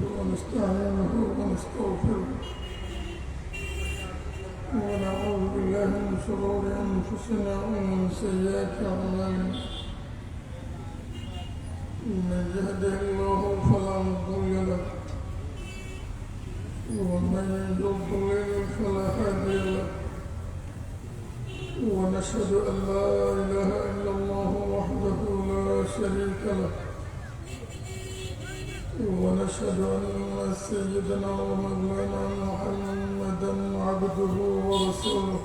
ونستعينه ونستغفره ونعوذ بالله من شرور أنفسنا ومن سيئات أعمالنا. من يهده الله فلا مضل له ومن يضلل فلا هادي له. ونشهد أن لا إله إلا الله وحده لا شريك له. ونشهد أن سيدنا ومولانا محمدا عبده ورسوله.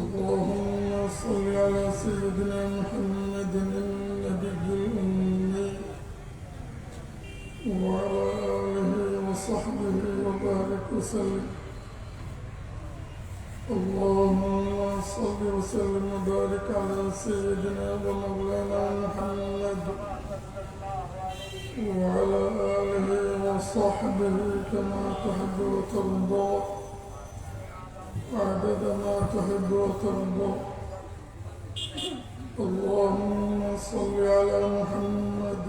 اللهم صل على سيدنا محمد النبي الأمي وعلى آله وصحبه وبارك وسلم. اللهم صل وسلم وبارك على سيدنا ومولانا محمد وعلى آله وصحبه كما تحب وترضى عدد ما تحب وترضى. اللهم صل على محمد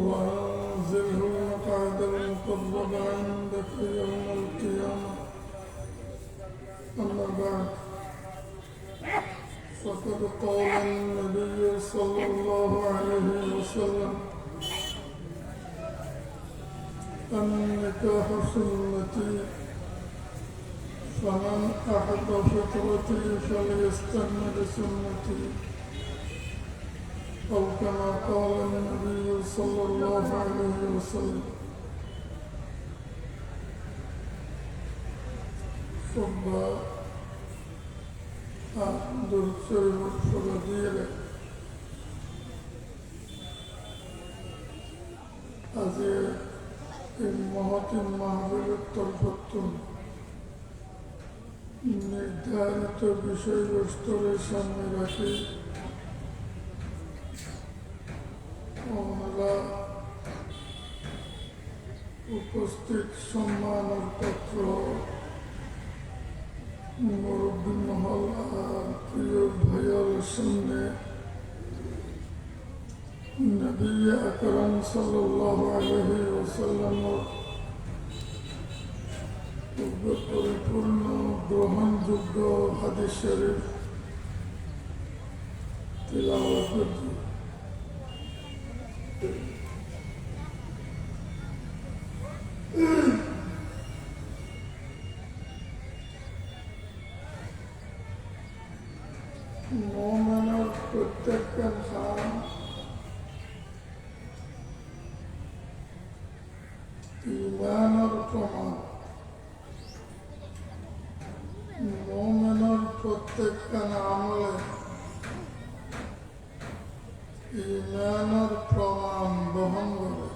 وأنزله المقعد المقرب عندك يوم القيامة. أما بعد، فقد قال النبي صلى الله عليه وسلم: النكاح سنتي فمن أحب فطرتي فليستن بسنتي، أو كما قال النبي صلى الله عليه وسلم. ثم درسل الفضيلة أزي إمهات المعبل التربطن নির্ধারিত বিষয়বস্তুর সামনে রাখি আমরা উপস্থিত সম্মানের পাত্র মুরব্বী মহল আর প্রিয় ভাইয়ার সামনে নবী আকরাম সাল্লাল্লাহু আলাইহি ওয়াসাল্লামের পরিপূর্ণ গ্রহণযোগ্য হাদিস শরীফ তিলাওয়াত করছি। মুমিনের প্রত্যেকটা খান ঈমানের প্রমাণ। মুমিনের প্রত্যেকটা আমলে ঈমানের প্রমাণ বহন করে।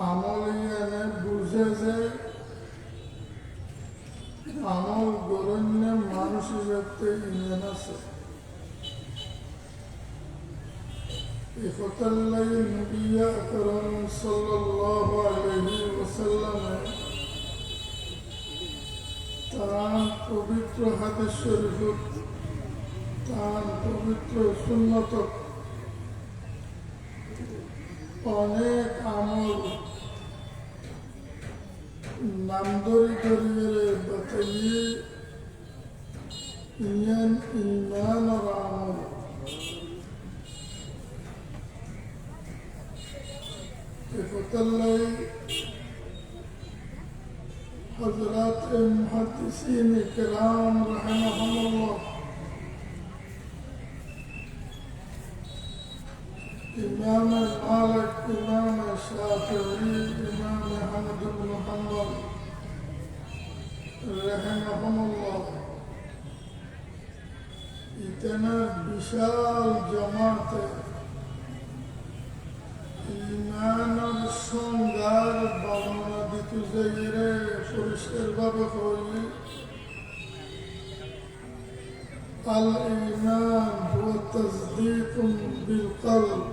আমল এনে বুঝে যে আমল গরণ্য মানুষের ব্যক্তি ঈমান আছে। ইফতাল্লাহ নবী আকরাম সাল্লাল্লাহু আলাইহি ওয়াসাল্লাম তার পবিত্র হাদিস শরীফ, তার পবিত্র সুন্নত অনেক আমল নামদরি করিয়ে বাতাইয়ে ইয়ান ঈমান আর আমল। ইফতাল্লাহ حضرات المحدثين الكرام رحمهم الله إمام مالك، إمام الشافعي، إمام أحمد بن حنبل رحمهم الله इतना विशाल जमात ঈমানের সংজ্ঞার বর্ণনা দিতে যাইয়ে পরিষ্কারভাবে হইলে আল ঈমান হুয়া তাসদীকুন বিল কলব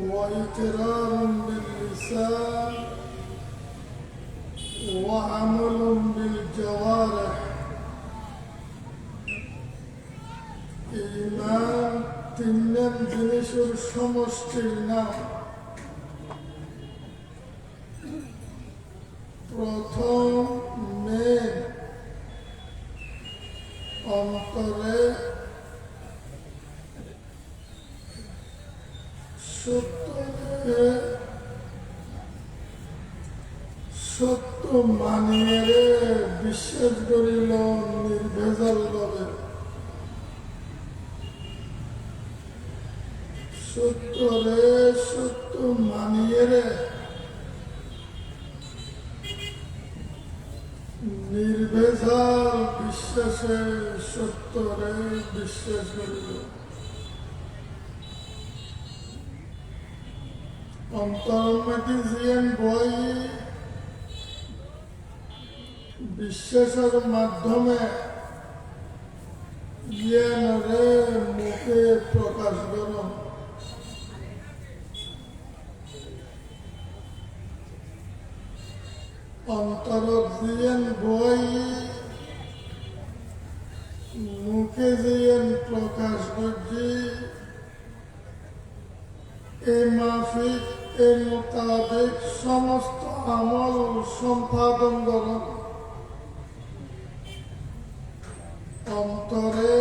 ওয়া ইকরারুন বিল লিসান ওয়া আমালুন বিল জাওয়ারিহ। ইমান তিনজন জিনিসের সমষ্টির নাম। প্রথম মেন অন্তরে সত্য মানিয়ে বিশ্বাস করিল নির্ভেজাল ভাবে। সত্য মানিয়ে নির্ভেজাল বিশ্বাসে সত্যরে বিশ্বাস করিল। অন্তরমতি জিয়েন বই বিশ্বাসের মাধ্যমে জ্ঞানরে মুখে প্রকাশ কর। অন্তর জিয়েন বই মুখে জিয়েন প্রকাশ করছি এই মাফিক এই মোতাবেক সমস্ত আমল সম্পাদন কর। অন্তরে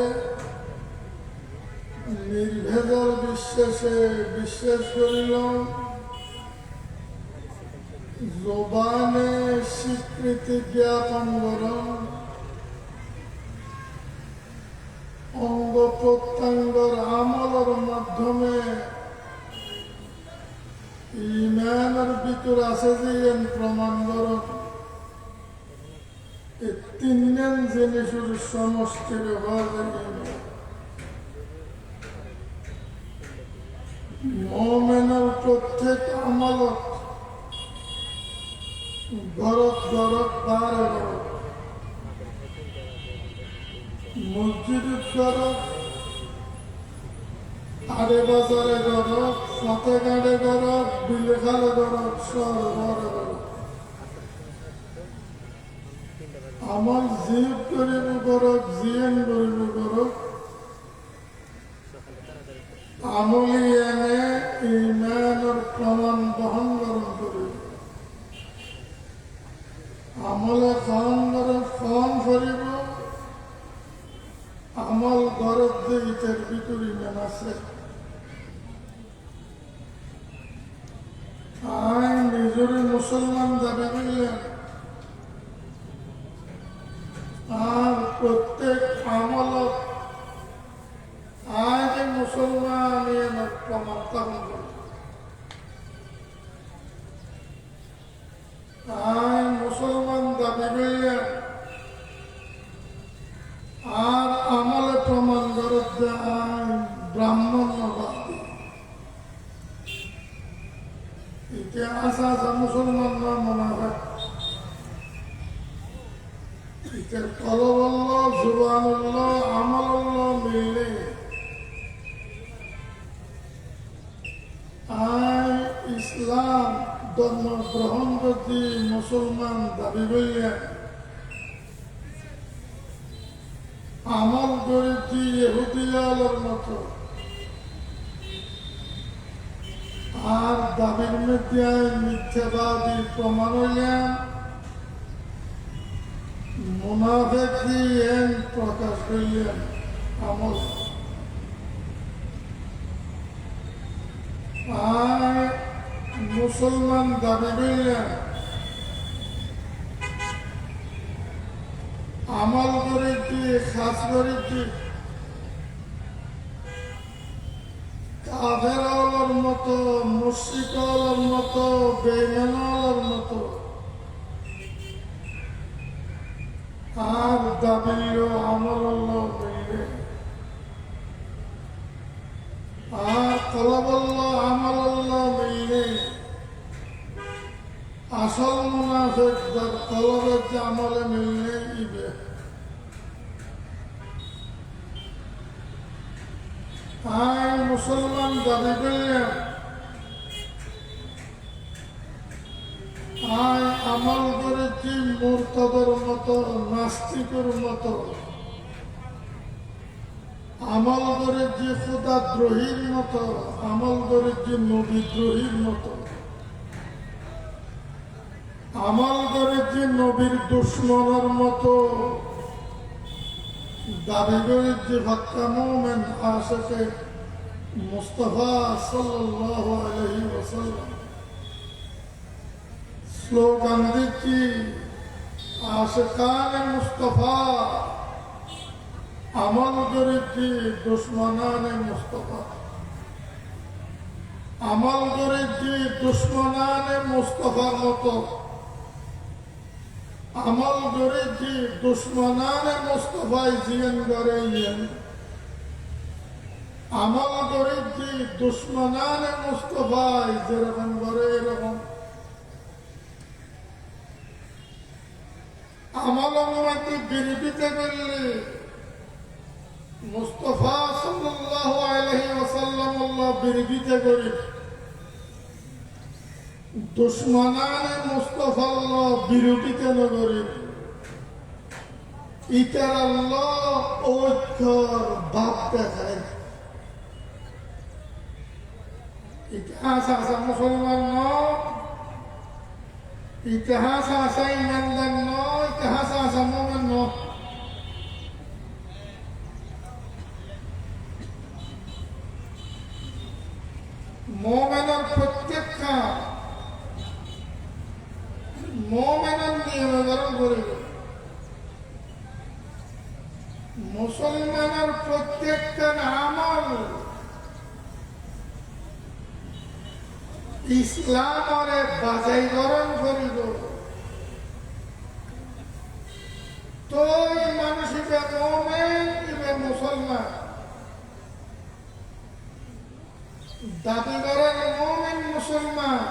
নির্ভেজাল বিশ্বাসে বিশ্বাস করিল, জবানে স্বীকৃতি জ্ঞাপন কর, অঙ্গ প্রত্যঙ্গর আমলের মাধ্যমে ইমানের ভিতর আছে যে প্রমাণ কর। এই তিনজন জিনিসের সমষ্টি ব্যবহার মুমিনের প্রত্যেক আমলত গরত গরত বারে গরত, মসজিদ গরত, আড়ে বাজারে গরত, ফতেগাড়ে গরত, বিলেখালে গরত, শহরে গরত। আমল জীব করিব গরত, জিয়েন করিব গরত। আমলি এনে ইমানের প্রমাণ বহন গ্রহণ করিব। আমলে ফন গরত ফন করিব। আমল গরত যে ইটার ভিতর ইমান আছে। আইন নিজরে মুসলমান দাবি করলেন, আর প্রত্যেক আমলত আজ মুসলমান প্রমাণ স্থাপন করে। আইন মুসলমান দাবি করলেন, আর আমলে প্রমাণ করে যে আইন ব্রাহ্মণ্যবাদী। ইতিহাস আছে মুসলমান না মুনাফিক। ইতের কলবল্লাহ জুবানুল্লাহ আমলুল্লাহ মিললে আয় ইসলাম ধর্ম গ্রহণ করতে মুসলমান দাবি করলেন, আমল করেছি ইহুদিয়ালের মতো। আর দাবির মধ্যে মিথ্যাবাদী প্রমাণ হইলেন, মুনাফিক দিয়ে প্রকাশ করলেন আমল। আর মুসলমান দাবি করলেন, আমল করেছি খাস করেছি কাফেরের মতো, মুশরিকের মতো, বেঈমানের মতো। আর দাবিও আমল মিলবে, আর কলবল্লাহ আমল মিলবে। আসল মুনাফিক যার কলবের যে আমলে মিললে ইবে। আয় মুসলমান দাবি করলেন, আয় আমল করেছি মুরতাদের মতো, নাস্তিকের মতো। আমল করে যে খোদা দ্রোহীর মতো, আমল করে যে নবী দ্রোহীর মতো, আমল করে যে নবীর দুশ্মনের মতো দাবি করে যে ভাক্কা মোমেন আশাকে মুস্তাফা সাল্লাল্লাহু আলাইহি ওয়াসাল্লাম স্লোগান দিচ্ছি, আশিকানে মুস্তাফা আমল করেছি দুশ্মনানে মুস্তাফা, আমল করেছি দুশ্মনানে মুস্তাফার মতো, আমল করেছি দুশ্মনানে মুস্তাফায় জিয়ন করে ইয়েন, আমল করেছি দুশ্মনানে মুস্তাফায় যেরকম করে এরকম। আমল আমাকে বিরোধিতা করলে মুস্তাফা সাল্লাল্লাহু আলাইহি ওয়াসাল্লাম আল্লাহ বিরোধিতা করে, দুশ্মনানে মুস্তাফা আল্লাহ বিরোধিতা না করে। ইতার আল্লাহ ঐক্যর ভাব দেখায়। ইতিহাস আছে মুসলমান নয়, ইতিহাস আছে ইমানদার নয়, ইতিহাস আছে মুমিন নয়। মুমিনের প্রত্যেক কাজ মুমিনের নিয়মে ধারণ করিব। মুসলমানের প্রত্যেকটা আমল ইসলামরে বাজাই গরম করিব, তো মানুষ ইবে মুমিন ইবে মুসলমান। দাবি করেন মুমিন মুসলমান,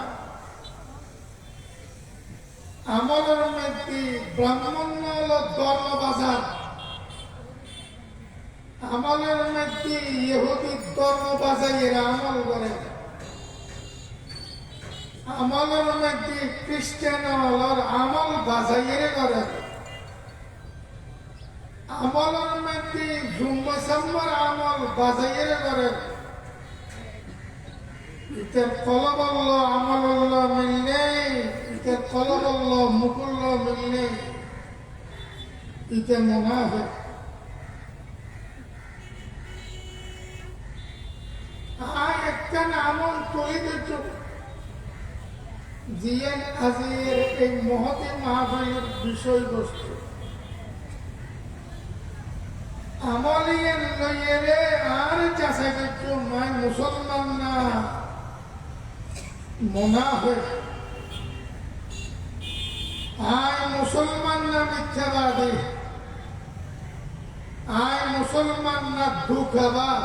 আমলের মধ্যে ব্রাহ্মণ্য হল ধর্ম বাজার, আমলের মধ্যে ইহুদি ধর্ম বাজাই এরা আমল করে, আমলের মধ্যে খ্রিস্টান আমল বাজাইয়ের করে, আমলের মধ্যে জুম্মাসাম্মার আমল বাজাইয়ের করে। ইতের কলব আল্লাহ আমল আল্লাহ মিল নেই, ইতের কলব আল্লাহ মুকুল্লাহ মিল নেই, ইতে মুনাফিক। একটা আমল তৈরি জিয়ান আজির এই মহতি মাহফিলের বিষয়বস্তু আমলিয়ের লইয়ে আর চাষা কিছু মাই মুসলমান না মুনাফিক, আয় মুসলমান না মিথ্যাবাদী, আয় মুসলমান না ধোঁকাবাজ,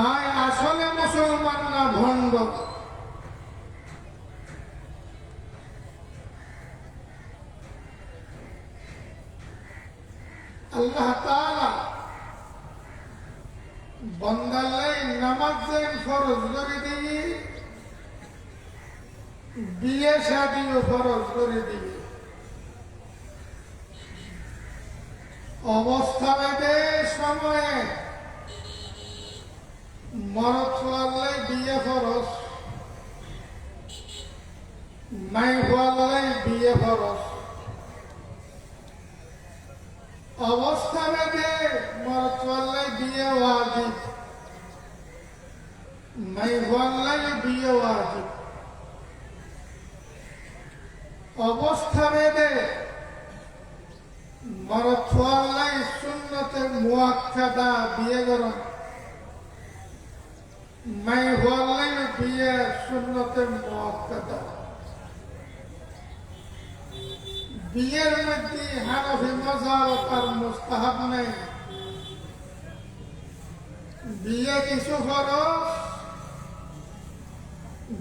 আয় আসলে মুসলমান না ভণ্ড। আল্লাহ তাআলা বান্দারে নামাজ ফরজ করে দিয়ে বিয়ে শাদীও ফরজ করে দিয়ে অবস্থা ভেদে সময়ে মরদ হওয়ালে বিয়ে ফরজ, নাই হওয়ালে বিয়ে ফরজ। অবস্থা ভেদে মরদ হওয়ালে বিয়ে ওয়াজিব, নাই হওয়ালে বিয়ে ওয়াজিব। অবস্থা ভেদে মরদ হওয়ালে সুন্নতে মুআক্কাদা বিয়ে করেন, নাই হওয়ালে বিয়ে সুন্নতে মুআক্কাদা। বিয়ের মধ্যে হানাফি মাযহাব আর মুস্তাহাব নাই, বিয়ে কিছু ফরজ,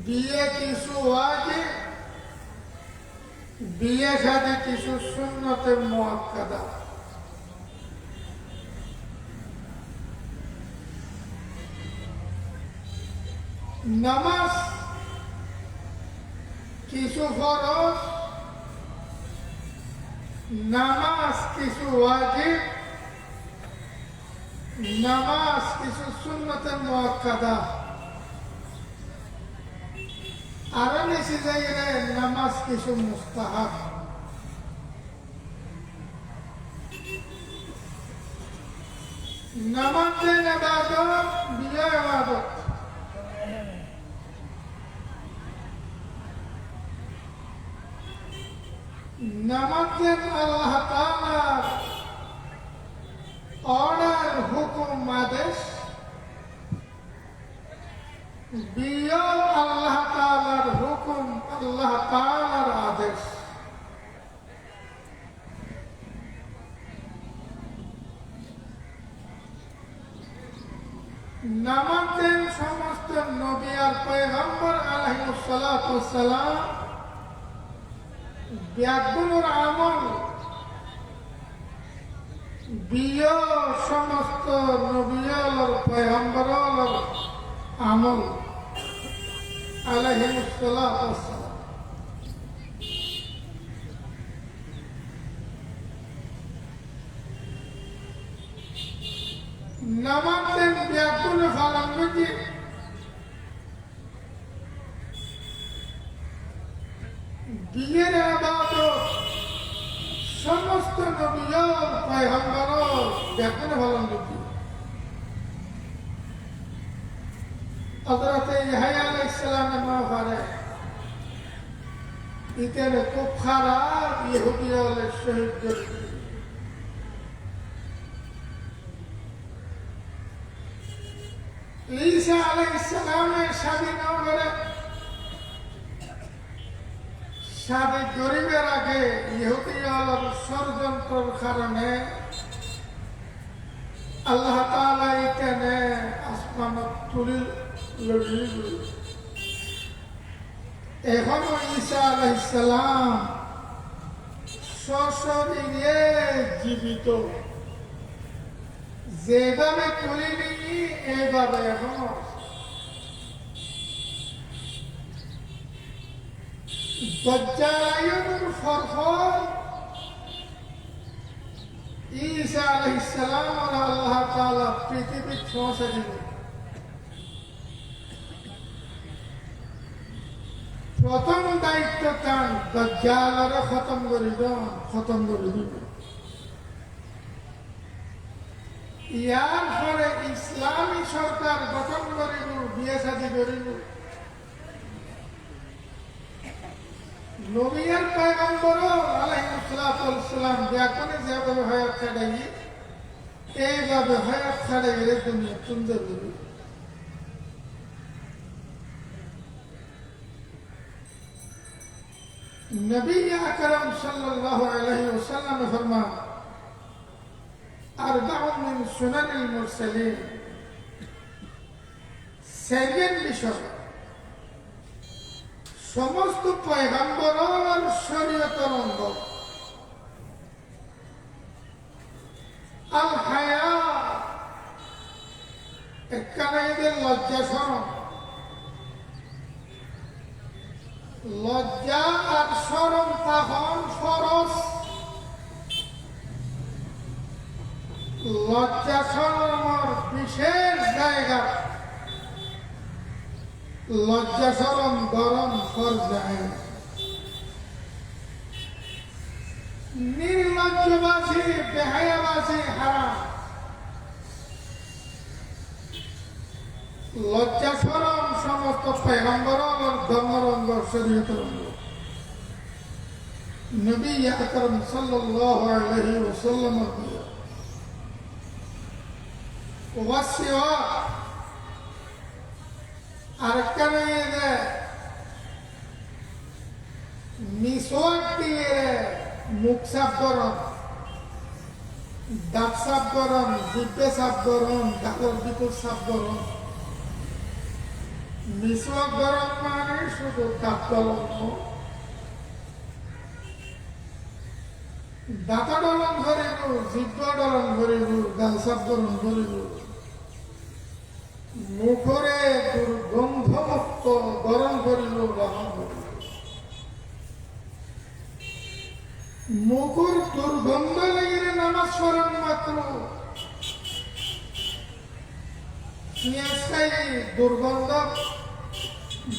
বিয়ে কিছু ওয়াজিব, বিয়ে শাদী কিছু সুন্নতে মুআক্কাদা। নামাজ কিছু ফরজ, নামাজ কিছু ওয়াজিব, নামাজ কিছু সুন্নতের মুআক্কাদা আরো নিচে যাইলে নামাজ কিছু মুস্তাহাব। নামাজের ইবাদত বিজয় ইবাদত। নামাজের আল্লাহ তাআলার অর্ডার হুকুম আদেশ, বিয়ে আল্লাহ তাআলার হুকুম আল্লাহ তাআলার আদেশ। নামাজের সমস্ত নবী আর পয়গম্বর আলাইহিস সালাতু ওয়াস সালাম ব্যাগুলোর আমল, বিয়ে সমস্ত নবী আর পয়গম্বর আমল আলাইহিস সালাতু ওয়াস সালাম। নামাজের ব্যাকুল ফালাঙ্গি বিয়ের ইবাদত সমস্ত নবী পয়গম্বর ব্যাকুল ফালাঙ্গি। হযরত ইয়াহইয়া আলাইহিস সালামের মাফারে ইতের কুফারা ইহুদিদের শহীদ করে ঈসা আলাইহিস সালামের শাদী নগরে শাদী গরিবের আগে ইহুদিদের ষড়যন্ত্রের কারণে আল্লাহ তাআলা এখানে আসমানত তুলি লড়ি। এখনো ঈসা আলাইহিস সালাম সশরীরে জীবিত, যেভাবে তুলিনি এইভাবে এখনো। দজ্জালায়ুর ফরফর ঈসা আলাইহিস সালাম আল্লাহ তাআলা পৃথিবীর পৌঁছে দিলেন। প্রথম দায়িত্ব তার দজ্জালরে খতম করে দিব। ইয়ার পরে ইসলামী সরকার গঠন করিব, বিয়ে শাদী করিব। নবীর পয়গম্বর আলাইহিস সালাতু ওয়াস সালাম ব্যাকুলে যেভাবে হায়াত কাটাই এইভাবে হায়াত কাটাই গেলে দুনিয়া সুন্দর হবে। नबी अकरम सल्लल्लाहु अलैहि वसल्लम ने फरमाया अरबाउन मिन सुननिल मुरसलीन, সেকেন্ড বিষয় সমস্ত পয়গম্বরের শরীয়তের অঙ্গ। আল হায়া এখানে এদের লজ্জা শরম, লজ্জা আর শরম তখন ফরজ। লজ্জা শরমের বিশেষ জায়গা, লজ্জা শরম গরম পর্যায়ে। নির্লজ্জবাসী বেহায়াবাসী হারাম। লজ্জা শরম সমস্ত পয়গম্বরের ধর্মের অঙ্গ, শরীয়তের অঙ্গ। নবী আকরাম সাল্লাল্লাহু আলাইহি ওয়াসাল্লাম ওয়াসিওয়া আরেকখানে মিসওয়াক দিয়ে মুখ সাফ করুন, দাঁত সাফ করুন, জিহ্বা সাফ করুন, দাঁতের ভিতর সাফ করুন। মিসওয়াক করুন মানে শুধু দাঁত ডলন, দাঁত ডলন করিব, জিহ্বা ডলন করিব, গাল সাফ করুন করিব। মুখরে দুর্গন্ধমুক্ত গরম করিল গ্রহণ করিল। মুখর দুর্গন্ধ লাগিলে নামাজ পড়েন মাত্র পেঁয়াজ খাই দুর্গন্ধ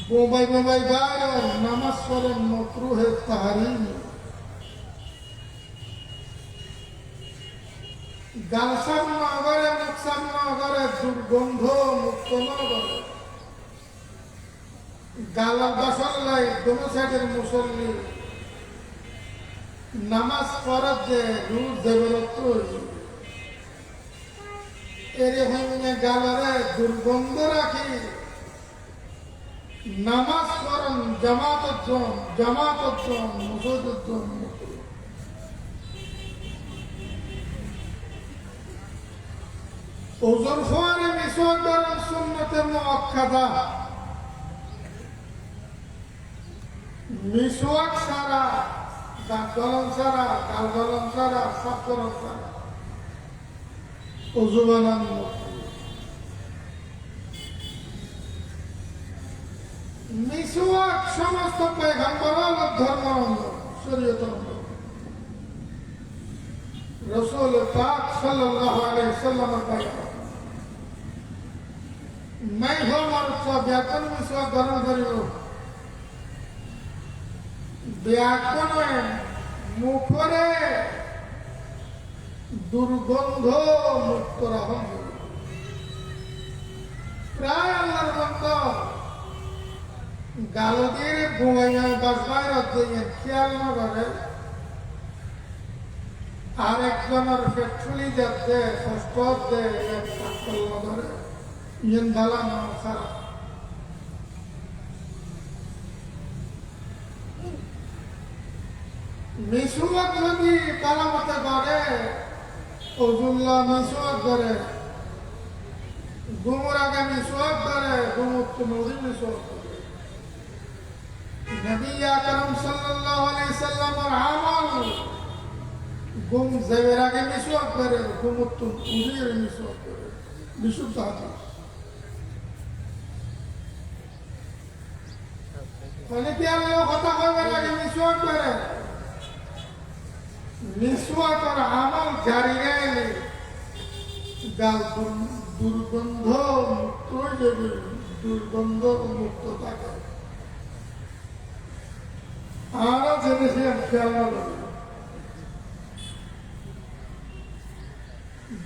বোবাই বোবাই বাইর নামাজ পড়েন মকরুহে তাহরিম গালসাম নগরে মুকসাম নগরে দুর্গন্ধ মুক্ত নগরে গালা বাসল্লাই দোনো সাইডের মুসল্লি নামাজ পড়ার যে রুল দেবরত্ব এরে হইনে গালারে দুর্গন্ধ রাখি নামাজ পড়েন জামাত মুসল্লির ওজোর ফোয়ারে মিসওয়াক করেন সুন্নতে মুআক্কাদা মিসওয়াক সারা দাঁত গলন সারা গাল গলন সারা সব গলন সারা ওযু বানানো মিসওয়াক সমস্ত পয়গম্বরের ধর্ম শরীয়ত রাসূল পাক সাল্লাল্লাহু আলাইহি ওয়াসাল্লাম বলেন मैं हो मरचा व्याकरण विश्व गरम करियो व्याकरण मुखरे दुर्गंध मुक्त रहम प्राय अल्लाहर बंदा गालो দিয়ে ঘুমাইয়া বাসবাই রাতে খেয়াল না করে আরেকজনের ফ্যাক্টরি যাচ্ছে কষ্ট দেয় এক পাকল ধরে ইন্দালা না সারা মিসওয়াক যদি কালামতে করে ওজুল্লাহ মিসওয়াক করে ঘুমুর আগে মিসওয়াক করে ঘুমুর নদী মিসওয়াক করে নবী আকরাম সাল্লাল্লাহু আলাইহি সাল্লামের আমল ঘুম যাওয়ার আগে মিসওয়াক করে ঘুমুর নদীর মিসওয়াক করে বিশুদ্ধ হাদিস অনেকে আল্লাহ কথা কইবার আগে মিসওয়াক করে মিসওয়াক আর আমল জারি রাখলে গাল দুর্গন্ধ মুক্ত হয়ে যাবে দুর্গন্ধ মুক্ত থাকে আরো জেনেছি খেয়াল রাখবে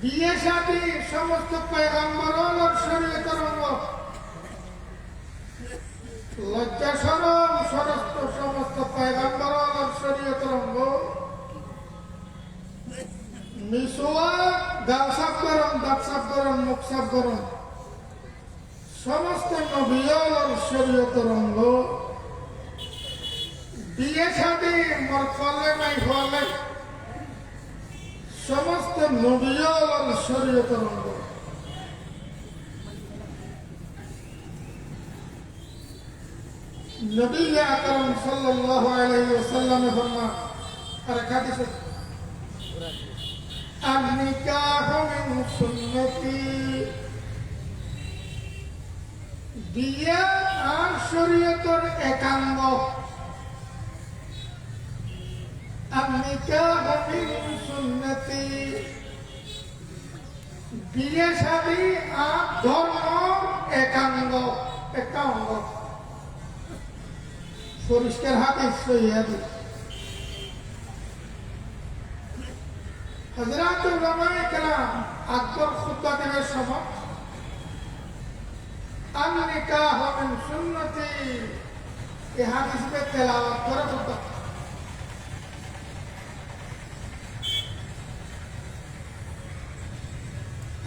বিয়ে শাদী সমস্ত পয়গম্বরের শরীয়তের অঙ্গ লজ্জা শরম সমস্ত পয়গম্বরের শরীয়তের অঙ্গ মিসওয়াক গাল সাফ করুন দাঁত সাফ করুন মুখ সাফ করুন সমস্ত নবীর শরীয়তের অঙ্গ বিয়ে শাদী মর ফলে নাই ফলে সমস্ত নবীর শরীয়তের অঙ্গ নবী আকরাম সাল্লাল্লাহু আলাইহি ওয়াসাল্লাম ফরমান আর হাদিস আন-নিকাহু মিন সুন্নতি বিয়ে আর শরীয়তের একাঙ্গ আন-নিকাহু মিন সুন্নতি বিয়ে শাদী আর ধর্ম একাঙ্গ একাঙ্গ পরিষ্কার হাদিস সহিহ হাদিস হযরত উলামায়ে কেরাম আকবর খুতবা দেওয়ার সময় আন-নিকাহু মিন সুন্নতি এই হাদিসে তেলাওয়াত করে খুতবা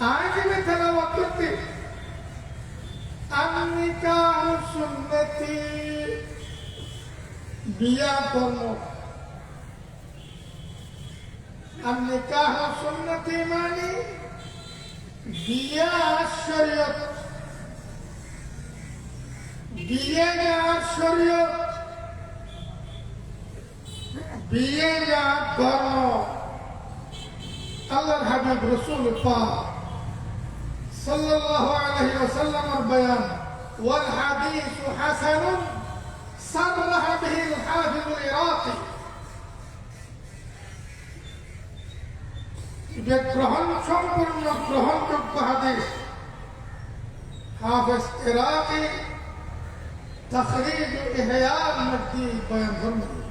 আয়াত में তেলাওয়াত করতে আন-নিকাহু সুন্নতি বিয়া ধর্ম আন-নিকাহু সুন্নতি মানে বিয়া শরীয়ত বিয়ে আর শরীয়ত বিয়ে আর ধর্ম আল্লাহর হাবিব রাসূল পাক সাল্লাল্লাহু আলাইহি ওয়াসাল্লামের বয়ান ওয়াল হাদিসু হাসানুন صرح به الحافظ العراقي গ্রহণযোগ্য হাদিস হাফেজ ইরাকি তাখরিজ ইহয়া মধ্যে বয়ান করলেন।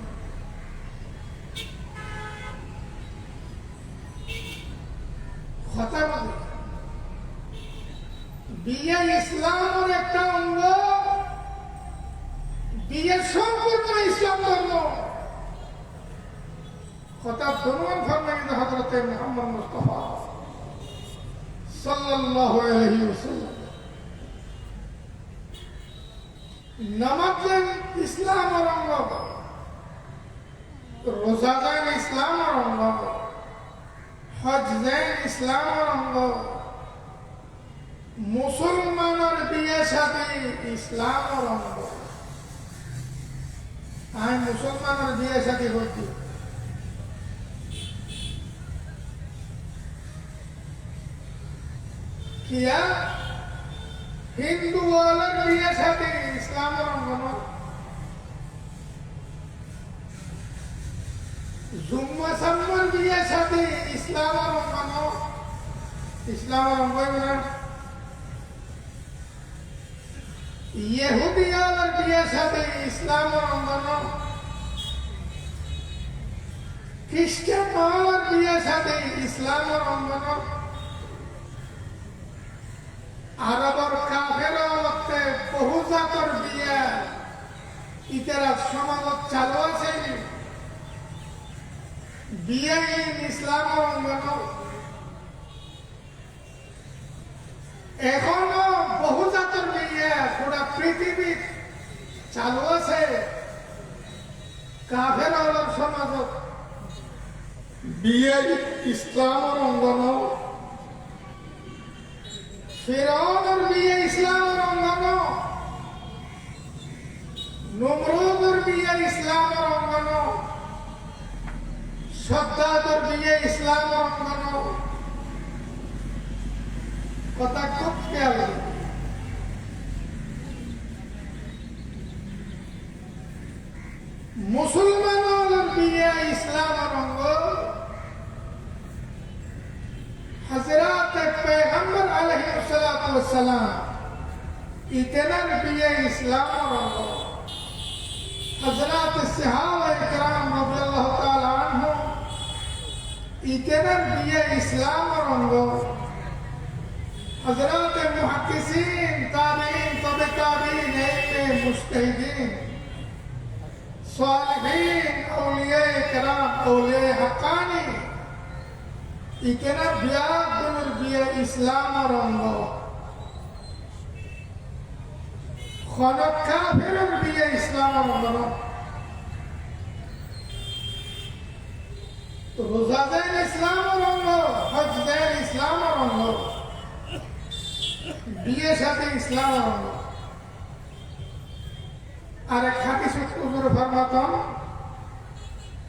কথা বলে বিয়ে ইসলামের একটা অঙ্গ, বিয়ে সম্পূর্ণ ইসলাম ধর্ম। কথা প্রমাণ ফরমাইলেন হযরত মুহাম্মদ মুস্তাফা সাল্লাল্লাহু আলাইহি ওয়াসাল্লাম। নামাজ ইসলামের অঙ্গ, রোজা ইসলামের অঙ্গ, হজ ইসলামের অঙ্গ, মুসলমানের বিয়ে শাদী ইসলামের অঙ্গ। আমি মুসলমানের বিয়ে শাদী করছি, কিয়া হিন্দু ওয়ালার বিয়ে শাদী ইসলামের অঙ্গ নয়। জুম্মাসাম্মার বিয়ে শাদী ইসলামের অঙ্গ নয়। ইসলামের অঙ্গ না। ইহুদিয়ার বিয়ে শাদী ইসলামের অঙ্গ নয়। খ্রিস্টান বিয়ে শাদী ইসলামের অঙ্গ নয়। আরবর কাফের মধ্যে বহু জাতর বিয়ে ইতারা সমাজত চালু আছে। বিয়ে ইসলামের অঙ্গ নয়। এখনো বহু জাতর বিয়ে পুরা পৃথিবীর চালু আছে। কাফের সমাজত বিয়ে ইসলামের অঙ্গ নয়। ফিরআউনের বিয়ে ইসলামের অঙ্গ নয়। নমরুদের বিয়ে ইসলামের অঙ্গ নয়। সদ্দাদের বিয়ে ইসলামের অঙ্গ নয়। কথা খুব খেয়াল। মুসলমানের বিয়ে ইসলামের অঙ্গ। হযরত পয়গম্বর আলাইহিস সালাতু ওয়াস সালাম ইতনার বিয়ে ইসলামের অঙ্গ। হযরত সাহাবা ইকরাম রাদিয়াল্লাহু তাআলা আনহুম ইতনার বিয়ে ইসলামের অঙ্গ। হযরত মুহাদ্দিসিন তাবিঈন তবে তাবিঈন মুজতাহিদিন সালিহিন আউলিয়া ইকরাম আউলিয়া হাক্কানি ইকেনা বিয়াগুলোর বিয়ে ইসলামের অঙ্গ। খনক কাফেরের বিয়ে ইসলামের অঙ্গ। রোজা দেন ইসলামের অঙ্গ, হজ দেন ইসলামের অঙ্গ, বিয়ে সাথে ইসলামের অঙ্গ। আর এক হাদিস হুজুর ফরমাতেন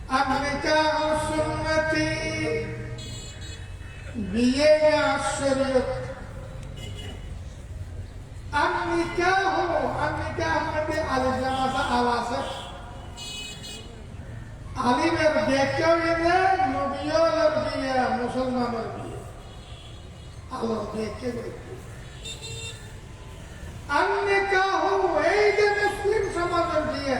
আন-নিকাহ সুন্নতি, বিয়ে শরীয়ত। আন-নিকাহ মানে আলিফ লাম আছে, আল আছে। আলিমের ব্যাখ্যা হইলে নবীর বিয়ে, মুসলমানের বিয়ে। আলোর ব্যাখ্যা আন-নিকাহ এই যে মুসলিম সমাজের বিয়ে।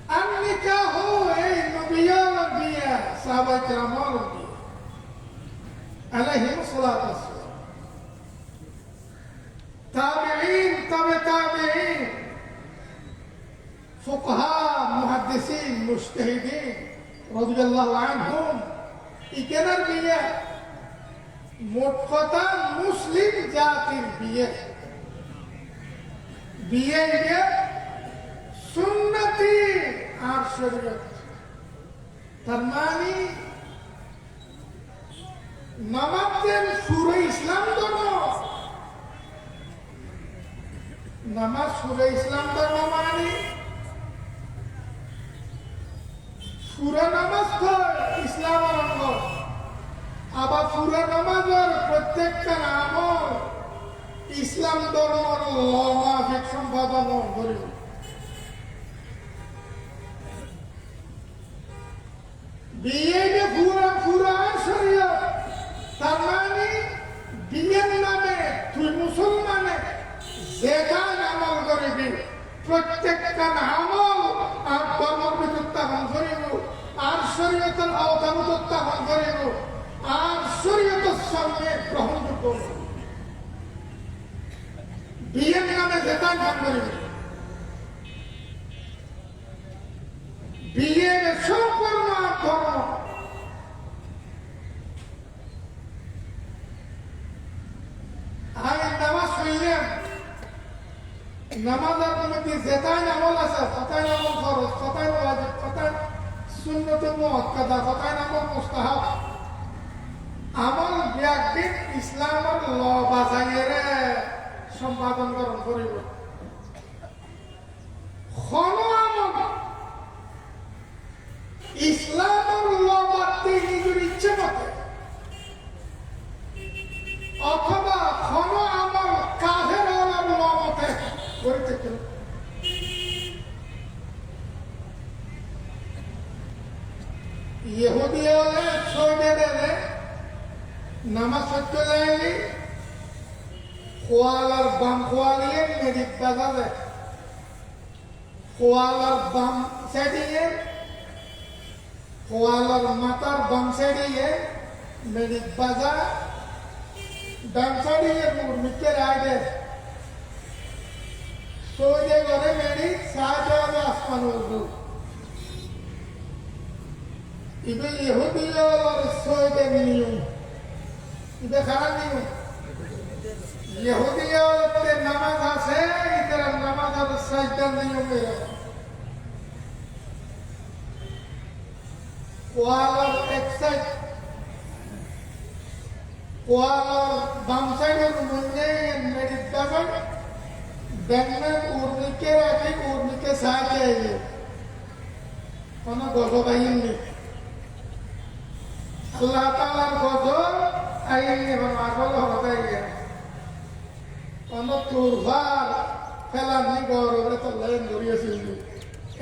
আন-নিকাহ এই নবীর বিয়ে, সাহাবায়ে কেরামের বিয়ে আলাইহিস সালাতু ওয়াস সালাম। তাবিঈন তবে তাবিঈন, ফুকাহা মুহাদ্দিসিন মুজতাহিদিন রাদিয়াল্লাহু আনহুম ইকেনার বিয়ে। মোট কথা মুসলিম জাতির বিয়ে। বিয়ে সুন্নতি আর শরীয়ত। তার মানে নামাজের সুরে ইসলাম ধর্ম। নামাজ সুরে ইসলাম ধর্ম মানে সুরে নামাজ তো ইসলামের অঙ্গ। আবার সুরে নামাজের প্রত্যেকটা আমল ইসলাম ধর্মের মাফিক সম্পাদন করিব। বিয়ে পুরা শরীয়ত। তার মানে বিয়ের নামে যেটা আমল করিবি প্রত্যেকটা আমল আর ধর্মের ভিতর স্থাপন করিব, আর শরীয়তের আওতার ভিতর স্থাপন করিব, আর শরীয়তের সঙ্গে গ্রহণযোগ্য বিয়ের নামে যেটা কাম করিবি, বিয়ের সম্পূর্ণ ধর্ম। আমি নামাজ পড়লাম, নামাজের মধ্যে যেটাই আমল আছে, কথাই আমল খরচ, কথাই ওয়াজিব, কথাই সুন্নতে মুআক্কাদা, কথাই আমল মুস্তাহাব, আমল ব্যক্তির ইসলামের ল বাজাইয়েরে সম্পাদন করণ করিব। কোন আমল ইসলামের ল বাদতে নিজের ইচ্ছে মতে, অথবা কোন আমল কাফের ওলার ল মতে করিতে কেন? ইহুদি হলে সৌদিরে নামাজ পড়তে যায়নি, খোয়ালার বাম খোয়ালিয়ে মেরিট বাজাবে, খোয়ালার বাম সাইডিয়ে, খোয়ালার মাথার বাম সাইডিয়ে মেরিট বাজা, ডান সাইডিয়ে মুরমিকে রাইডে সৌদে ঘরে মেরিট সাহায্য হবে আসমান উর্দু। ইবে ইহুদি হল সৌদের নিয়ম, ইবে খারাপ নিয়ম। ইহুদিয়তে নামাজ আছে, ইদের নামাজ আর সাজদার নিয়ম এরকম। কোয়ালার এক সাইড, কোয়ালার বাম সাইডের মধ্যে মেরিট বাজার, ব্যাংকের উর্নিকে রাখি, উর্নিকে সাহায্য আইবে, কোনো গজব আইননি। আল্লাহ তাআলার গজব আইননি, আগল হতাই গেল। কোন তুরভার ফেলানি গৌরবে তো লাইন ধরিয়েছিল,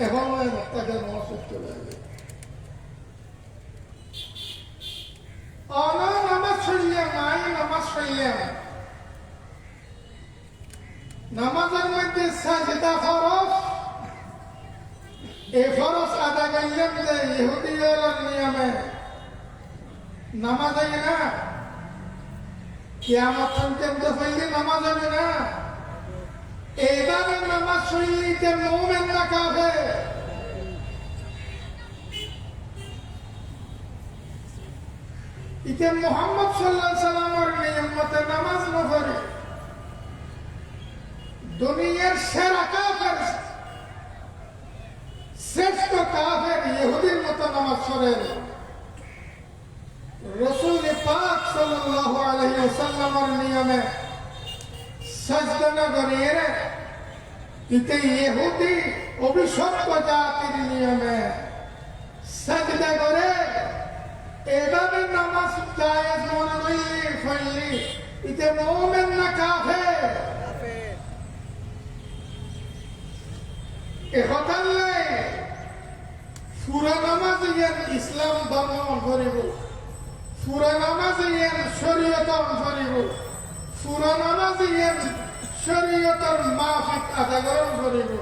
এখন তাদের মহসুদ চলে যাবে। নামাজ পড়লাম, নাই নামাজ পড়লাম, নামাজের মধ্যে সাজদা ফরজ, এই ফরজ আদা করলাম যে ইহুদিদের নিয়মে নামাজ হয় না, কিয়ামত পর্যন্ত পড়লে নামাজ হবে না। এইভাবে নামাজ পড়লে যে মুমিন না কাফের, ইতে মুহাম্মদ সাল্লাল্লাহু আলাইহি সাল্লামের নিয়ম মতে নামাজ না পড়ে দুনিয়ার সেরা কাফের, শ্রেষ্ঠ কাফের ইহুদির মতো নামাজ পড়ে। রাসূল পাক সাল্লাল্লাহু আলাইহি ওয়াসাল্লামের নিয়মে সাজদা না করিয়ে ইতে ইহুদি অভিশপ্ত জাতির নিয়মে সাজদা করে, এভাবে নামাজ জায়েজ মনে হইলি ফেললি, ইতে মুমিন না কাফের। এখন পুরা নামাজ ইসলাম ধর্ম করিব, পুরা নামাজ শরীয়ত করিব, পুরা নামাজ শরীয়তের মাফিক আদায় করিব।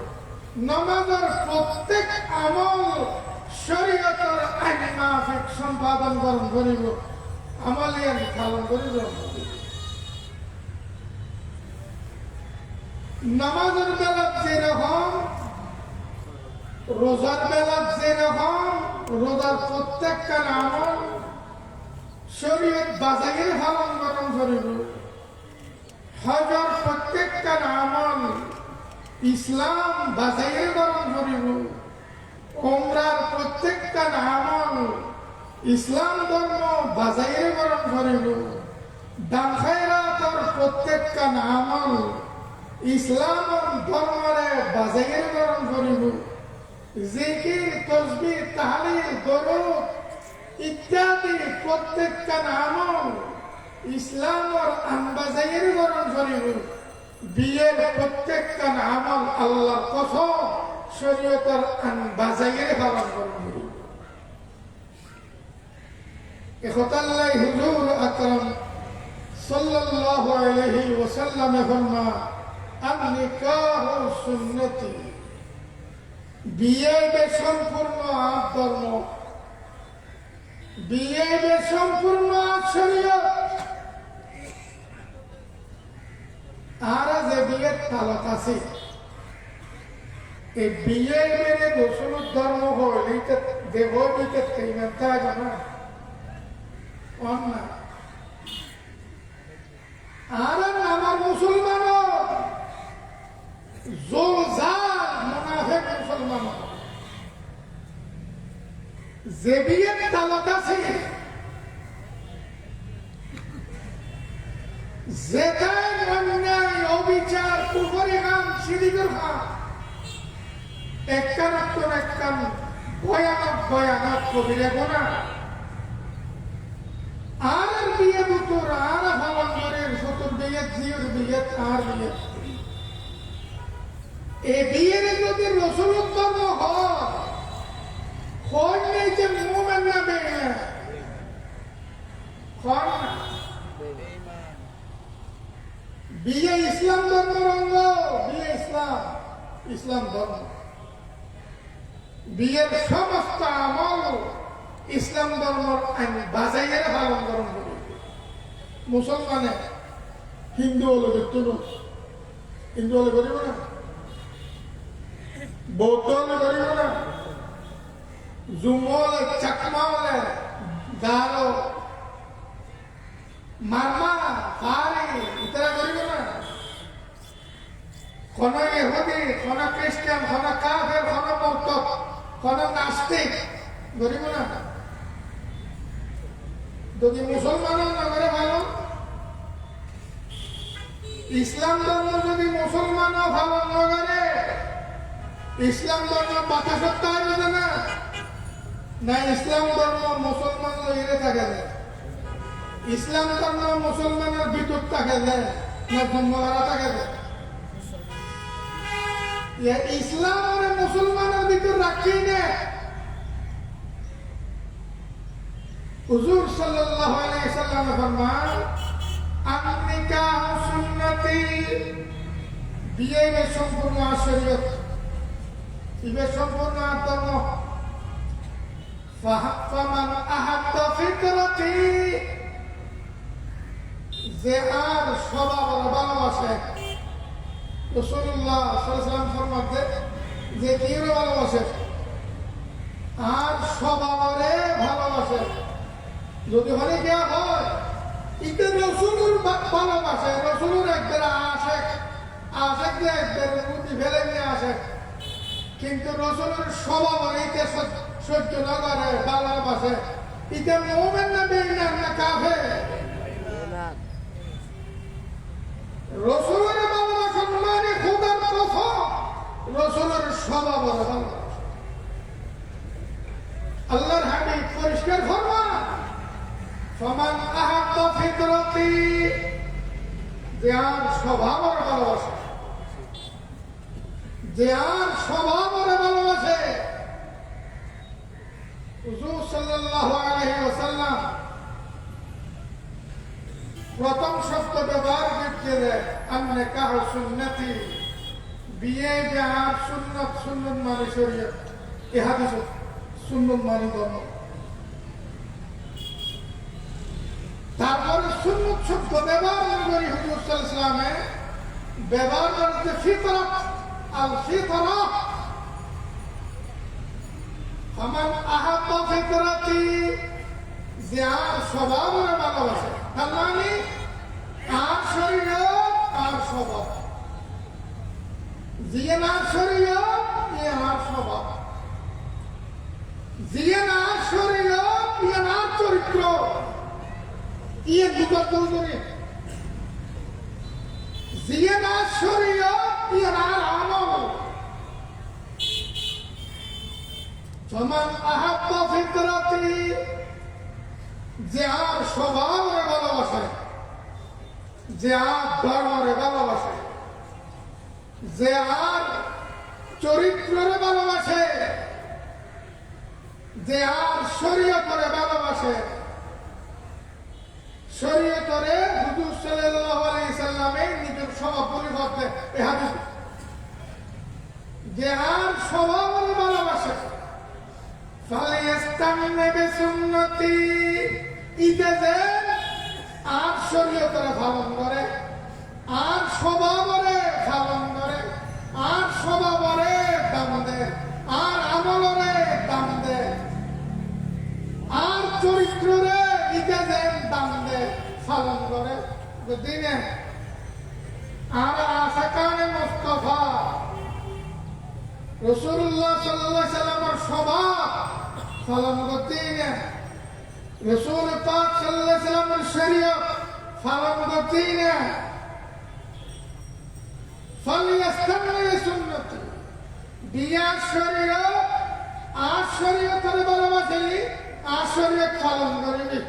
নামাজের প্রত্যেক আমল শরীয়তের আইন মাফিক সম্পাদন করণ করিব, আমল পালন করিব। নামাজের বেলা যেরকম, রোজার বেলা যেরকম, রোজার প্রত্যেকটা আমল শরীয়ত বাজাইয়ের পালন করণ করিব। হজর প্রত্যেকটা আমল ইসলাম বাজাইয়ের করণ করিব। উমরার প্রত্যেকটা আমল ইসলাম ধর্ম বাজাইয়ের করণ করিব। দান খায়রাতের প্রত্যেকটা আমল ইসলাম ধর্মরে বাজাইয়ের করণ করিব। জিকির, তাসবিহ, তাহলিল, দরুদ ইত্যাদি প্রত্যেকটা আমল ইসলামের আনবাজাইয়ের করণ করিব। বিয়ের প্রত্যেকটা আমল আল্লাহর কসম শরীয়তের আনবাজাইয়ের পালন করণ করিব। একতাল্লাই হুজুর আকরাম সাল্লাল্লাহু আলাইহি ওয়াসাল্লাম ফরমা, আন-নিকাহু সুন্নতি, বিয়ে সম্পূর্ণ ধর্ম, বিয়ে সম্পূর্ণ শরীয়ত। আর যে বিয়ের তালাক আছে, এই বিয়ে মেনে রসুল ধর্ম হইলে দেব দিতে তেইমানটা জানা অন্যায়। আর আমার মুসলমান মুনাফিক মুসলমান যে বিয়ের তালাক আছে, যেটাই অন্যায় অবিচার কুফরি গান সিরিকের গান একখান ভয়ানক ভয়ানক কবিরে গোনা। আর বিয়ে দুটোর আর ভাবনের সতুর বিয়ে জিওর বিয়ে আর বিয়ে, এই বিয়ের যদি রসুল ধর্ম হয় নেই যে মোমেন না বেয়ে বিয়ে ইসলাম ধর্ম রঙ্গ, বিয়ে ইসলাম ধর্ম, বিয়ের সমস্ত আমল ইসলাম ধর্ম আইন বাজাইয়ের পালন করণ করি। মুসলমানে হিন্দু হলে দেখত, হিন্দু হলে করিব না, বৌদ্ধ হলে করিব না, জুম হলে চাকমা হলে গালো মারমা পারি ইতারা করিব না। কোন ইহুদি, কোন খ্রিস্টান, কোন কাফের, কোন মুরতাদ, কোন নাস্তিক করিব না। যদি মুসলমানও না করে ভালো, ইসলাম ধর্ম যদি মুসলমানও পালন না করে, ইসলাম ধর্ম বাতা সত্তা হবে না, না ইসলাম ধর্ম মুসলমান লইরে থাকে যায়, ইসলাম ধর্ম মুসলমানের ভিতর থাকে যায়, না জন্মহারা থাকে যায়। ইসলাম আর মুসলমানের ভিতর রাখি না। হুজুর সাল্লাল্লাহু আলাইহি সাল্লাম ফরমান, আন-নিকাহু সুন্নতি, বিয়ে সম্পূর্ণ শরীয়ত, বিয়ে সম্পূর্ণ ধর্ম। ফামান আহাব্বা ফিতরাতি, যে আর স্বভাব ভালোবাসে, রাসূলুল্লাহ সাল্লাল্লাহু আলাইহি ওয়াসাল্লাম ফরমাতে যে কি ভালোবাসে আর স্বভাবরে ভালোবাসে, যদি হলে গিয়া হয় এটা রসুলের ভালোবাসে, রসুলের একবার আশেক যে একবার মুটি ফেলে নিয়ে আসে, কিন্তু রসুলের স্বভাবরে এটা সহ্য না করে ভালোবাসে, এটা মুমিন না বেঈমান না কাফের। রসুলের ভালোবাসা মানে খোদার কথা, রসুলের স্বভাবরে ভালোবাসে। আল্লাহর হাবিব পরিষ্কার ফরমান, ফামান আহাব্বা ফিতরাতি, যে আর স্বভাবরে ভালোবাসে, যে আর স্বভাবরে ভালোবাসে। হুজুর সাল্লাল্লাহু আলাইহি ওয়াসাল্লাম প্রথম শব্দ ব্যবহার করতে দেয় আন-নিকাহু সুন্নতি, বিয়ে যে আর সুন্নত, সুন্নত মানে শরীয়ত, এ হাদিস সুন্নত মানে ধর্ম। তারপরে সুন্নত শব্দ ব্যবহার করি হুজুর সাল্লাল্লাহু আলাইহি ওয়াসাল্লামে ব্যবহার করতে ফিতরাত, আল ফিতরাত। ফামান আহাব্বা ফিতরাতি, যে আর স্বভাবরে ভালোবাসে, তার মানে আর শরীয়ত আর স্বভাব, যে না শরীয়ত এ আর স্বভাব, যে না শরীয়ত এ না চরিত্র, ইয়ে দুটো করে, যে না শরীয়ত এ না আমল। ফামান আহাব্বা ফিতরাতি, যে আর স্বভাবরে ভালোবাসে, যে আর ধর্মরে ভালোবাসে, যে আর চরিত্ররে ভালোবাসে, যে আর শরীয়তরে ভালোবাসে। শরীয়তরে হুজুর সাল্লাল্লাহু আলাইহি সাল্লামের নিজের স্বভাব পরিবর্তে স্বভাবের ভালোবাসে ফালিয়াস্তান্না বিসুন্নতি ইতাজে আর শরীয়তের পালন করে আর স্বভাবরে পালন করে আর স্বভাবরে দাম দেয় আর আমলরে দাম দেয় আর চরিত্ররে ইতাজে দাম দেয় পালন করে দিনে আর আশাকানে মুস্তাফা রাসূলুল্লাহ সাল্লাল্লাহু আলাইহি সাল্লামের স্বভাব পালন করতে না রাসূল পাক সাল্লাল্লাহু আলাইহি সাল্লামের শরীয়ত পালন করতে না ফালিয়াস্তান্না বিসুন্নতি দিয়া শরীয়ত আর শরীয়তের ভালোবাসি আর শরীয়ত পালন করিবি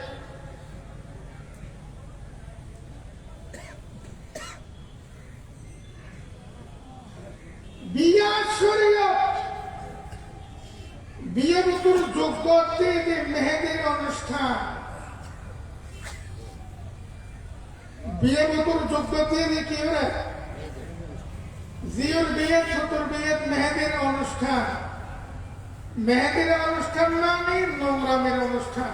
বিয়া শরীয়ত বিয়ে ভিতর যোগ্যতে মেহেদির অনুষ্ঠান বিয়ে ভিতর যোগ্যতে কি রে জিওর বিয়ে ছোটর বিয়ে মেহেদির অনুষ্ঠান মেহেদির অনুষ্ঠান মানে নোংরামের অনুষ্ঠান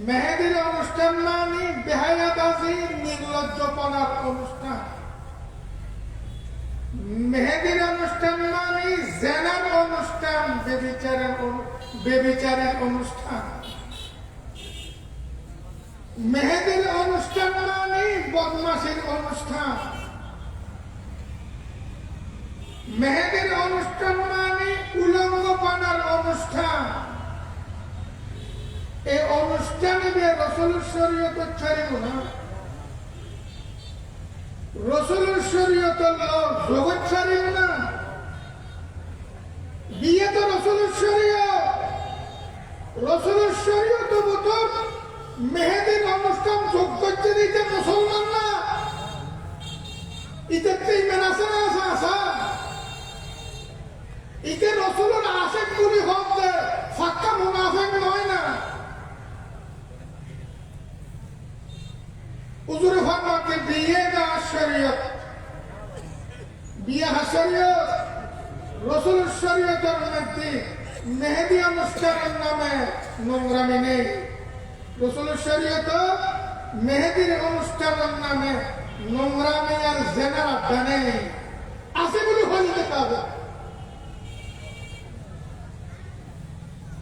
মেহেদির অনুষ্ঠান মানে বেহায়াদাজি নির্লজ্জপনার অনুষ্ঠান মেহেদির অনুষ্ঠান মানে জেনার অনুষ্ঠান বেবিচারের অনুষ্ঠান মেহেদির অনুষ্ঠান মানে বদমাশির অনুষ্ঠান মেহেদির অনুষ্ঠান মানে উলঙ্গপনার অনুষ্ঠান এই অনুষ্ঠানে রাসূলের শরীয়ত ছাড়িব না রাসূলের শরীয়ত জগৎ ছাড়িব না বিয়ে তো রাসূলের শরীয়ত বোতল মেহেদির অনুষ্ঠান যোগ করছে দিতে মুসলমান না ইতে ইমান আছে না আসা ইতে রাসূলের আশিক গুলি হোক যে ফাক্কা মুনাফিক নয় না হুজুর ফরমাতে বিয়ে না শরীয়ত বিয়ে শরীয়ত রাসূলের শরীয়তের মধ্যে মেহেদি অনুষ্ঠানের নামে নোংরামি নেই রাসূলের শরীয়ত মেহেদির অনুষ্ঠানের নামে নোংরামি আর জেনার আড্ডা নেই আছে বলে হইতে পাবে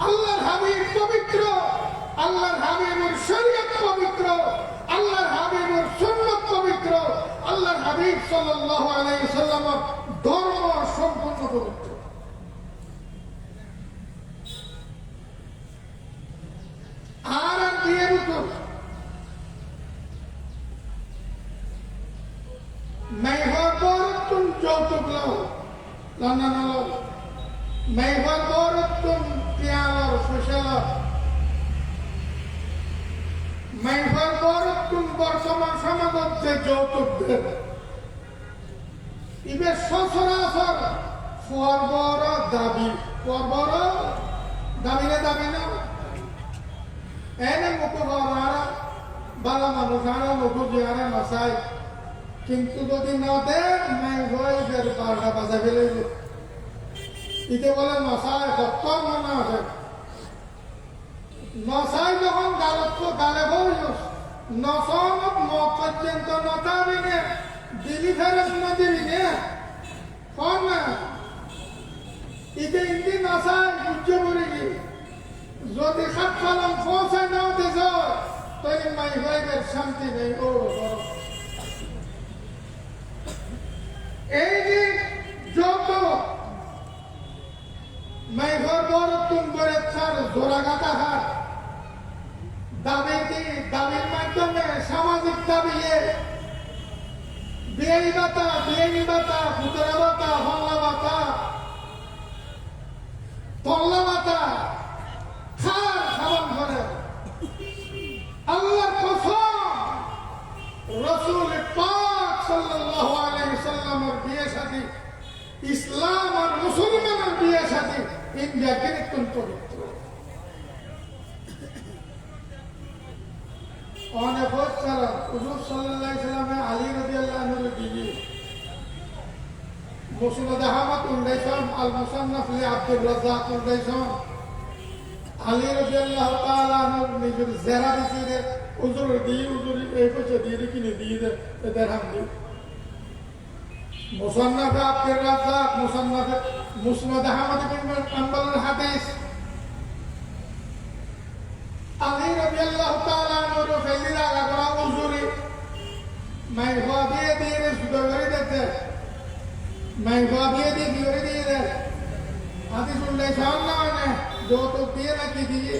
আল্লাহর হাবিব পবিত্র আল্লাহর হাবিবের শরীয়ত পবিত্র আল্লাহর হাবিবের সুন্নাত পবিত্র আল্লাহর হাবিব সাল্লাল্লাহু আলাইহি ওয়াসাল্লামের ধর্ম সম্পূর্ণ পবিত্র আর দিয়ে বুঝুন মেহর বরতুন যৌতুক লাও লন্ডন মেহর বরতুন পিয়ালার ফসলা মেহর বরতুন বর্তমান সমাজে যৌতুক দেব ইবে সচরাচর ফুয়ার বড় দাবি ফুয়ার বড় দাবি না এনে মুখবরা বালা মানুষ আরো লোক জিয়ারে নসাই কিন্তু যদি না দেন নাই ভয়ের 12টা বাজা ফেলে ইতে বলে নসাই সত্তর মনে আছে নসাই যখন গালে বইল নসনত মত পর্যন্ত নতাবি নে দিলি ফেরত না দিবি নে কন না ইতে ইন্দি নসাই বুঝে পড়ে গিয়ে যদি খাট কলম পৌঁছে নাও দিস তাহলে মাই ভাইদের শান্তি নেই ও এই যে যত মাই ঘর বড় তুম করে ছাড় জোড়াঘাটা হাট দাবির মাধ্যমে সামাজিক দাবি বিয়াই বাতা ফুতরা বাতা হল্লা বাতা তল্লা বাতা খাবার করে আল্লাহর কসম রাসূল পাক সাল্লাল্লাহু আলাইহি সাল্লামের বিয়ে শাদী ইসলাম আর মুসলমানের বিয়ে শাদী ইন্ডিয়া কিরকম পবিত্র অনেক বছর হুজুর সাল্লাল্লাহু আলাইহি সাল্লামে আলী রাদিয়াল্লাহু আনহুর বিবি মুসনাদ আহমদ উল্লেখন আল মুসান্নাফ লি আব্দুর রাজ্জাক উল্লেখন আলী রাদিয়াল্লাহু তাআলা আনহু নিজের জেরা দিছে হুজুর এই পয়সা দিয়ে কিনে দিয়ে দেড়হাম দি মুসান্নাফ আব্দুর রাজ্জাক মুসনাদ আহমদ ইবনে হাম্বলের হাদিস আলী রাদিয়াল্লাহু তাআলা আনহু ফেলি লাগা করা হুজুরি মাই ভাবিয়ে দিয়ে সুদগরি দিতে মাই ভাবিয়ে দিয়ে দে হাদিস উল্লেখন না মানে যত দিয়ে নাকি দিয়ে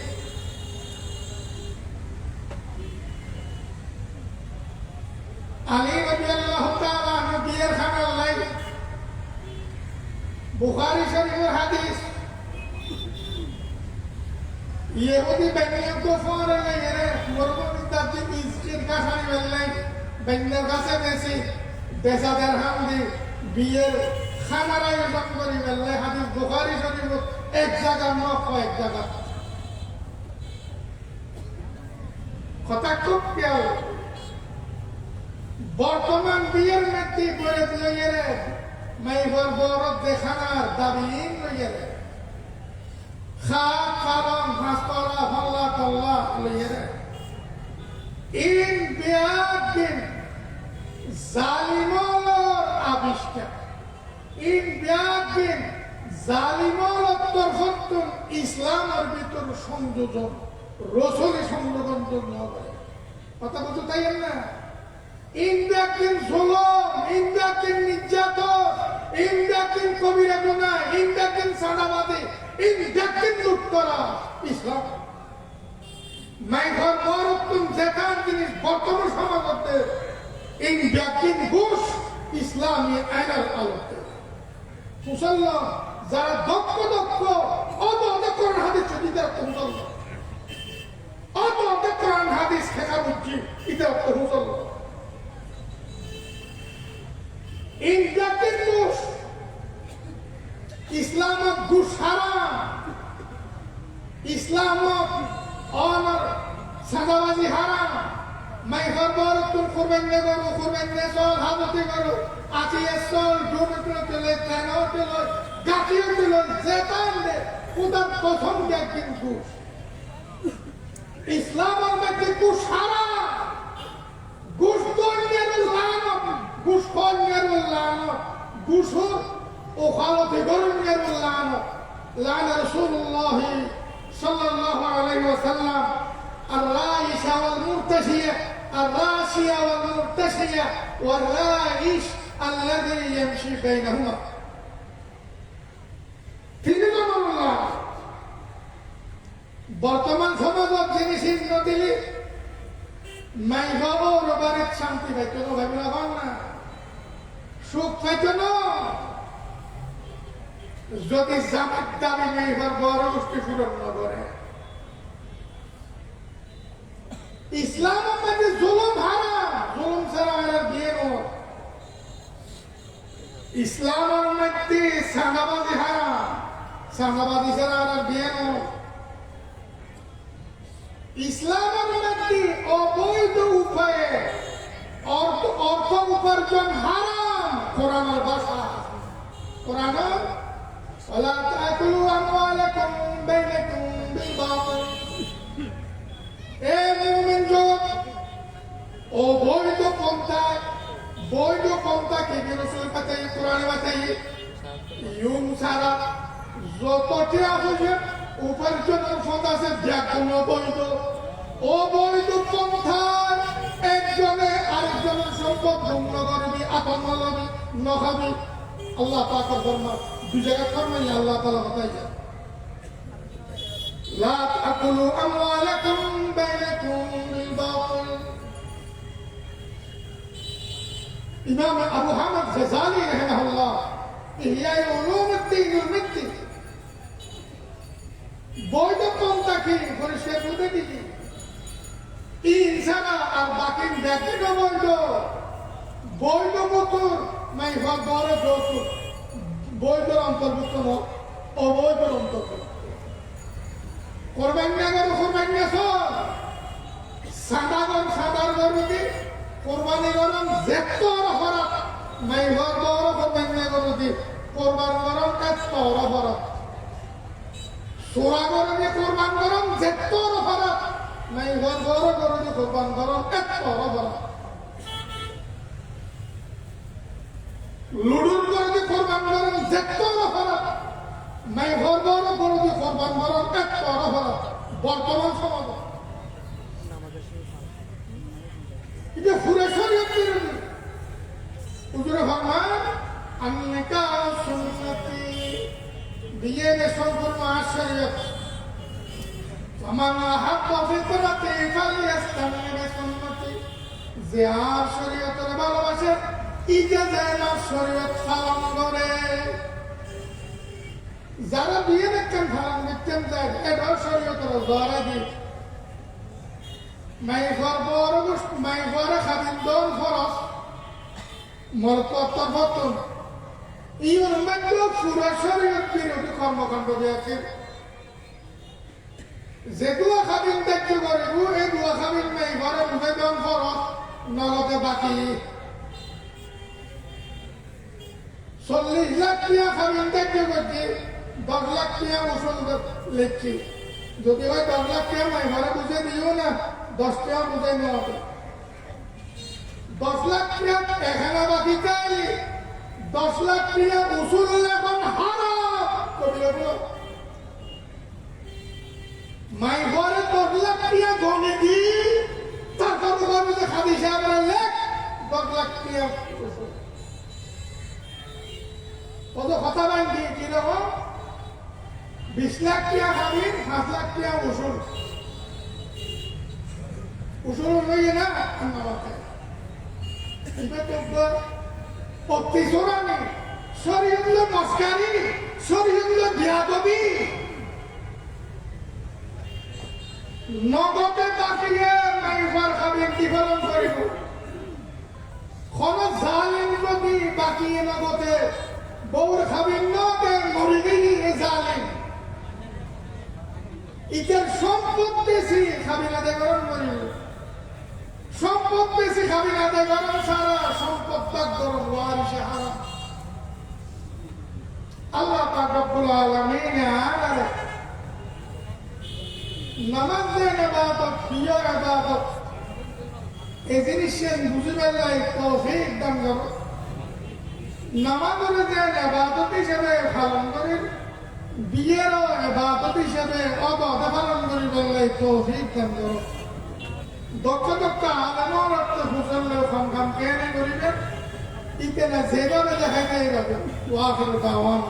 আলী রাদিয়াল্লাহু তাআলা আনহু বিয়ের খানা লাই বুখারী শরীফের হাদিস ইহুদি বেনিয়াম তো ফরে লাগে মরমনি দাদি ইসকির কাছানি বেলাই বেন্নার কাছে বেশি বেসাদের হামদি বিয়ের খানার আয়োজন করি বেলাই হাদিস বুখারী শরীফ এক জায়গা নক এক জায়গা কথা খুব খেয়াল বর্তমান বিয়ের মধ্যে করে লইয়ে রে মাইবার বড় দেখানার দাবিহীন লইয়ে রে খাপ খাবাম হাসপালা ফাল্লা পাল্লা লইয়ে রে ইন বিয়াদিন জালিমর আবিষ্কার ইন বিয়াদিন জালিমর তরফতুন ইসলামের ভিতর সংযোজন রসুলের সংযোজন হবে কথা বলতে তাই না ইন্দাকিন জুলুম ইন্দাকিন নির্যাতন ইন্দাকিন কবিরা গুনাহ ইন্দাকিন সাদাবাদী ইন্দাকিন লুটতরা ইসলাম মাইঘর বরতুন যেখান জিনিস বর্তমান সমাজতে ইন্দাকিন ঘুষ ইসলামী আইনের আলোকে মুসলমান যারা দক্ষ অত কোরআন হাদিস চুটিদের মুসলমান অত কোরআন হাদিস শেখা বুঝছি এটা মুসলমান ইন্দাকিন ঘুষ ইসলামত ঘুষ হারাম ইসলামত অনর সাদাবাজি হারাম মাইঘর বরতুন করবেন নে চল হাবতি করো আচিয়ে চল ডুবুটে চলে ট্রেনও চলে গাছিও চলে যেতান দে উদার প্রথম একদিন ঘুষ ইসলামের মধ্যে ঘুষ হারাম ঘুষ কন্যের লানত ঘুষ কন্যের লানত ঘুষুর ওখালতে গরুণের লানত লান রাসূলুল্লাহ সাল্লাল্লাহু আলাইহি ওয়াসাল্লাম الرائشة والمرتشية الراشية والمرتشية والرائش الذي يمشي بينهما বর্তমান সমাজত জিনিস নদিলি মাইবা ও রবারিত শান্তি পাইত না ভাবি না সুখ পাইত না যদি জামাত দাবি মাইবার বড় গোষ্ঠী পূরণ না করে ইসলাম আমাদের জুলুম হারাম জুলুম ছাড়া আর বিয়ে নয় ইসলামের মধ্যে সাদাবাজি হারাম সাদাবাজি ছাড়া আর বিয়ে নয় ইসলামের মধ্যে অবৈধ উপায়ে অর্থ উপার্জন হারাম কোরআনের ভাষা কোরআন ওয়ালা তাকুলু আমওয়ালাকুম বাইনাকুম বিল বাতিল এ মুমিন জগৎ অবৈধ পন্থাকে রাসূল বাতাই কোরআনে বাতাই ইউম সারা যতটি আছে উপার্জনের পথ আছে ব্যাকুল অবৈধ পন্থার একজনে আরেকজনের সম্পদ ভঙ্গ করবি আপন লবি নখাবি আল্লাহ পাকের ফরমান দুই জায়গা ফরমাই আল্লাহ তাআলা বাতাই لا تأكلوا أموالكم بينكم بالباطل إمام أبو حامد غزالي رحمه الله إحياء علوم الدين المتي বৈধ পন্থাকে পরিষ্কার করতে দিদি ইনসানা আর বাকি ব্যক্তিগত বৈধ মতর নাই বড় যৌতুক বৈধ অন্তর্ভুক্ত অবৈধ অন্তর্ভুক্ত কোরবানি সাদার গরুদি কোরবানি গরম যেত হরাত নাই ঘর বড় কোরবানি গরুদি কোরবান করম এত অপরাধ সোরা করে দিয়ে কোরবান করম যেত অপরাধ নাই ঘর ঘর করে দিয়ে কোরবান করম এত অপরাধ লুডুর করে দিয়ে কোরবান করম যেত অপরাধ নাই ঘর ঘর করে দিয়ে কোরবান করম এত অপরাধ বর্তমান সমাজ এটা পুরো শরীয়ত বিরোধী হুজুরে ফরমান আন্নিকাহ সুন্নতি বিয়ে সম্পূর্ণ শরীয়ত আমার হাব্বা ফিতরাতি ফালিয়াস্তামি বিসুন্নতি যে আর শরীয়তের ভালোবাসে ইজাজে না শরীয়ত পালন করে যারা বিয়ে দেখেন ফালান দেখতেন যায় এটা শরীয়তের জোরে দি মাই ঘরে খাদিন দন ফরস মরকত বতন ইউর মধ্যে পুরো শরীয়ত বিরোধী কর্মকাণ্ড দিয়েছে যে দুয়া খাবিন দেখতে করিব এই দুয়া খাবিন মাই ঘরে বুঝে দন ফরস নগদে বাকি 40 লাখ টাকা খাবিন দেখতে করছি 10 লাখ টাকা ওষুধ লিখছি যদি হয় 10 লাখ টাকা মাই ঘরে বুঝে দিও না 10 টাকা বুঝে নেওয়া হবে 10 লাখ টাকা এখানে বাকি চাই 10 লাখ টাকা উসুল এখন হারাম কবিরা বলো মাই ঘরে 10 লাখ টাকা গনে দি তারপর বলবে যে খাদি সাহেবের লেখ 10 লাখ টাকা কত কথা বাইন্দি কিরকম 20 লাখ টাকা খাবি 5 লাখ টাকা উসুল উসুল হয়ে না বাবাকে শরীয়তুল মস্কারি শরীয়তুল বিয়াদবি নগদে বাকিয়ে মাইফার খাবিন ডিফারেন্স করিব কোন জালিম যদি বাকিয়ে নগদে বউর খাবিন নদে মরি গেলি এ জালিম ইটার সম্পদ বেশি খাবিন আদায় করেন মরিব সম্পদ বেশি খাবি না দেয় গরম সারা সম্পদ তাক গরম ওয়ারিসে হারাম আল্লাহ পাক রব্বুল আলামিন আলারে নামাজ দেন ইবাদত প্রিয় ইবাদত এই জিনিসের বুঝিবার লাগে তৌফিক দান করো নামাজের দেন ইবাদত হিসেবে পালন করেন বিয়ের ইবাদত হিসেবে অবাধ পালন করিবার লাগে তৌফিক দান করো দক্ষ দক্ষ আলানোর অর্থ ফুসলের সংখ্যান কেনে করিবেন ইতে না যেভাবে দেখায় না এইভাবে ওয়াফির দাওয়ান